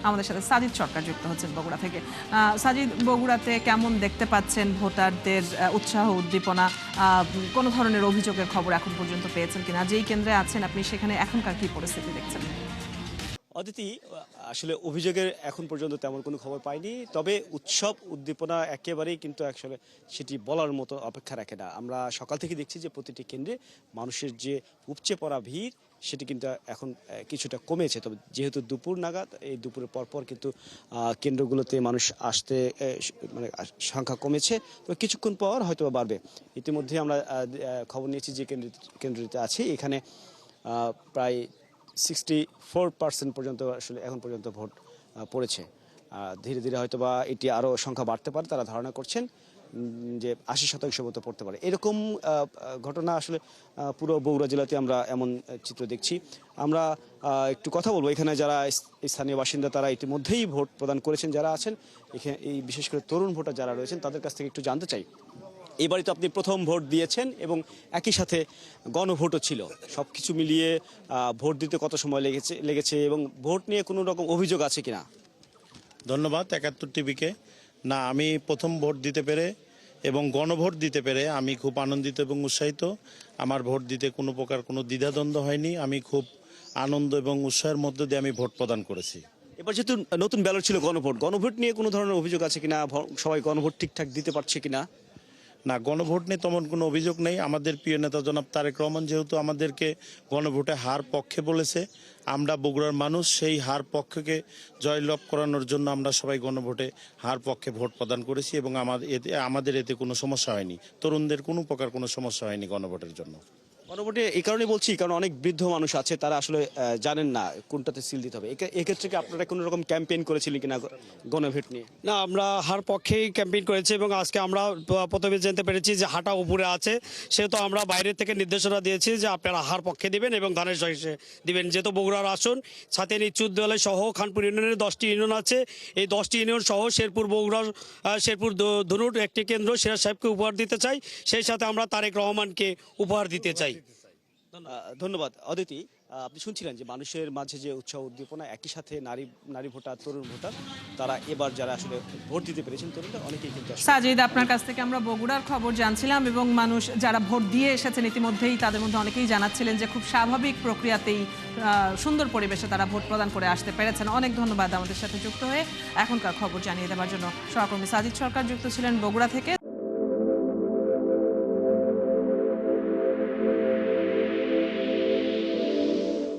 আমাদের সাথে সাজিদ সরকার যুক্ত হচ্ছেন বগুড়া থেকে। সাজিদ, বগুড়াতে কেমন দেখতে পাচ্ছেন ভোটারদের উৎসাহ উদ্দীপনা? কোনো ধরনের অভিযোগের খবর এখন পর্যন্ত পেয়েছেন কিনা? যেই কেন্দ্রে আছেন আপনি, সেখানে এখনকার কি পরিস্থিতি দেখছেন? অদিতি, আসলে অভিযোগের এখন পর্যন্ত তেমন কোনো খবর পাইনি, তবে উৎসব উদ্দীপনা একেবারেই কিন্তু আসলে সেটি বলার মতো অপেক্ষা রাখে না। আমরা সকাল থেকে দেখছি যে প্রতিটি কেন্দ্রে মানুষের যে উপচে পড়া ভিড় সেটি কিন্তু এখন কিছুটা কমেছে। তবে যেহেতু দুপুর নাগাদ, এই দুপুরের পরপর কিন্তু কেন্দ্রগুলোতে মানুষ আসতে মানে সংখ্যা কমেছে, তো কিছুক্ষণ পর হয়তো বাড়বে। ইতিমধ্যে আমরা খবর নিয়েছি যে কেন্দ্রটিতে আছে, এখানে প্রায় 64% পর্যন্ত আসলে এখন পর্যন্ত ভোট পড়েছে। ধীরে ধীরে হয়তো বা এটি আরও সংখ্যা বাড়তে পারে, তারা ধারণা করছেন যে 80% মতো পড়তে পারে। এরকম ঘটনা আসলে পুরো বগুড়া জেলাতে আমরা এমন চিত্র দেখছি। আমরা একটু কথা বলবো এখানে যারা স্থানীয় বাসিন্দা, তারা ইতিমধ্যেই ভোট প্রদান করেছেন যারা আছেন এখানে, এই বিশেষ করে তরুণ ভোটার যারা রয়েছেন তাদের কাছ থেকে একটু জানতে চাই। এবারই তো আপনি প্রথম ভোট দিয়েছেন এবং একই সাথে গণভোটও ছিল, সব কিছু মিলিয়ে ভোট দিতে কত সময় লেগেছে এবং ভোট নিয়ে কোনো রকম অভিযোগ আছে কিনা? ধন্যবাদ ৭১ টিভিকে। না, আমি প্রথম ভোট দিতে পেরে এবং গণভোট দিতে পেরে আমি খুব আনন্দিত এবং উৎসাহিত। আমার ভোট দিতে কোনো প্রকার কোনো দ্বিধাদ্বন্দ্ব হয়নি। আমি খুব আনন্দ এবং উৎসাহের মধ্য দিয়ে আমি ভোট প্রদান করেছি। এবার যেহেতু নতুন ব্যালট ছিল, গণভোট নিয়ে কোনো ধরনের অভিযোগ আছে কিনা? সবাই গণভোট ঠিকঠাক দিতে পারছে কিনা? না, গণভোট নিয়ে তেমন কোনো অভিযোগ নেই। আমাদের প্রিয় নেতা জনাব তারেক রহমান যেহেতু আমাদেরকে গণভোটে হার পক্ষে বলেছে, আমরা বগুড়ার মানুষ সেই হার পক্ষকে জয়লাভ করানোর জন্য আমরা সবাই গণভোটে হার পক্ষে ভোট প্রদান করেছি এবং আমাদের এতে কোনো সমস্যা হয়নি। তরুণদের কোনো প্রকার কোনো সমস্যা হয়নি গণভোটের জন্য। গণভোটে এই কারণে বলছি, কারণ অনেক বৃদ্ধ মানুষ আছে, তারা আসলে জানেন না কোনটাতে সিল দিতে হবে। এক্ষেত্রে কি আপনারা কোনো রকম ক্যাম্পেইন করেছিলেন কিনা গণভোট নিয়ে? না, আমরা হার পক্ষেই ক্যাম্পেইন করেছি এবং আজকে আমরা প্রথমে জানতে পেরেছি যে হাটা উপরে আছে, সেহেতু আমরা বাইরে থেকে নির্দেশনা দিয়েছি যে আপনারা হার পক্ষে দিবেন এবং ধানের শীষে দিবেন। যেহেতু বগুড়ার আসন, সাথে নিচুদ্দোয়ালে সহ খানপুর ইউনিয়নের 10টি ইউনিয়ন আছে, এই 10টি ইউনিয়ন সহ শেরপুর বগুড়া শেরপুর ধনুর একটি কেন্দ্র সিরাজ সাহেবকে উপহার দিতে চাই, সেই সাথে আমরা তারেক রহমানকে উপহার দিতে চাই। ধন্যবাদ। অদিতি, আপনি শুনছিলেন যে মানুষের মাঝে যে উৎসাহ উদ্দীপনা, একই সাথে নারী ভোটার, তরুণ ভোটার, তারা এবার যারা আসলে ভোট দিতে পেরেছেন তরুণরা অনেকেই কিন্তু সাজিদ, আপনার কাছ থেকে আমরা বগুড়ার খবর জানছিলাম এবং মানুষ যারা ভোট দিয়ে এসেছেন ইতিমধ্যেই, তাদের মধ্যে অনেকেই জানাচ্ছিলেন যে খুব স্বাভাবিক প্রক্রিয়াতেই সুন্দর পরিবেশে তারা ভোট প্রদান করে আসতে পেরেছেন। অনেক ধন্যবাদ আমাদের সাথে যুক্ত হয়ে এখনকার খবর জানিয়ে দেওয়ার জন্য। সহকর্মী সাজিদ সরকার যুক্ত ছিলেন বগুড়া থেকে।